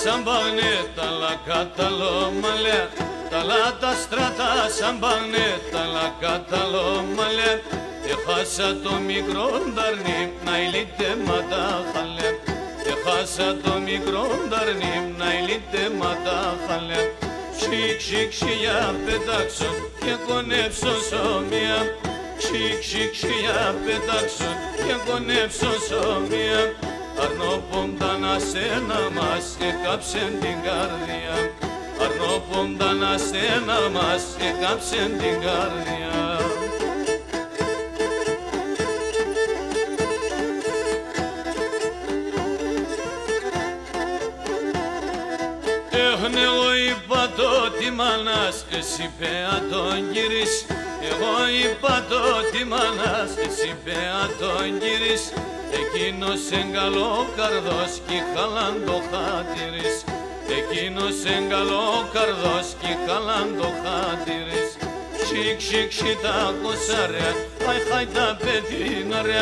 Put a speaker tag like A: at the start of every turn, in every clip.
A: σαν παγνέτα, λακαταλόμαλε. Τα λάτα στρατά σαν παγνέτα, λακαταλόμαλε. Έχασα το μικρό νταρνί, να ηλίτε ματάχαλε. Έχασα το μικρό νταρνί, να ηλίτε ματάχαλε. Σικ, σικ, σιγιά πετάξω και κονέψω σωμία. Σικ, σικ, σιγιά πετάξω και κονέψω σωμία. Αρνόπονταν ασένα μας έκαψεν την καρδιά. Αρνόπονταν ασένα μας έκαψεν την καρδιά. Εγώ είπα το τι μάνας, εσύ πέα τον γυρίς. Εγώ είπα το τι μάνας, εσύ πέα τον γυρίς. Εκείνος εγκαλόκαρδος κι χαλαντοχάτηρης. Εκείνος εγκαλόκαρδος κι χαλαντοχάτηρης. Σικ, σικ, σιτά κοσάρια, χαϊ, χαϊ τα πετίνα ρε.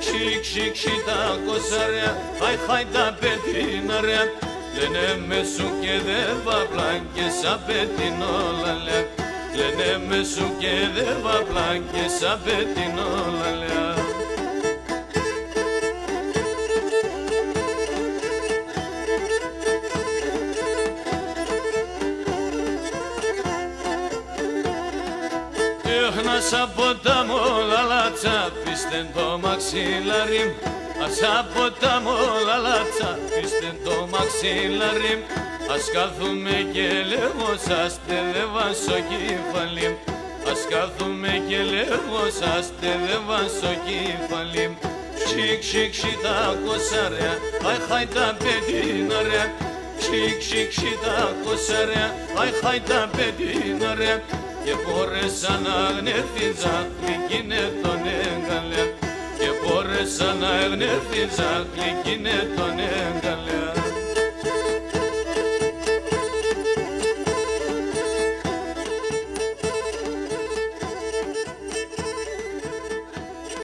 A: Σικ, σικ, σιτά κοσάρια, χαϊ, χαϊ τα πετίνα ρε. Λένε με σου και δε βαπλάκες απέτεινόλα λε. Λένε με σου και δε βαπλάκες απέτεινόλα λε. Έχνας από τα μολαλάτσα, πίστεν το μαξιλάρι. Ας από τα μολαλάτσα, πίστεν το μαξιλάρι. Ας κάθουμε και λέγω σας παιδεύα στο κεφάλι. Ας κάθουμε και λέγω σας παιδεύα στο κεφάλι. Σικ, σικ, σιτά κοσάρια, χαϊ, χαϊ τα πετίνα ρε. Σικ, σικ, σιτά κοσάρια, χαϊ, χαϊ τα πετίνα ρε. Και μπόρεσα να γνέφτιζα, κλικίνε τον έγκαλε. Και μπόρεσα να γνέφτιζα, κλικίνε τον έγκαλε.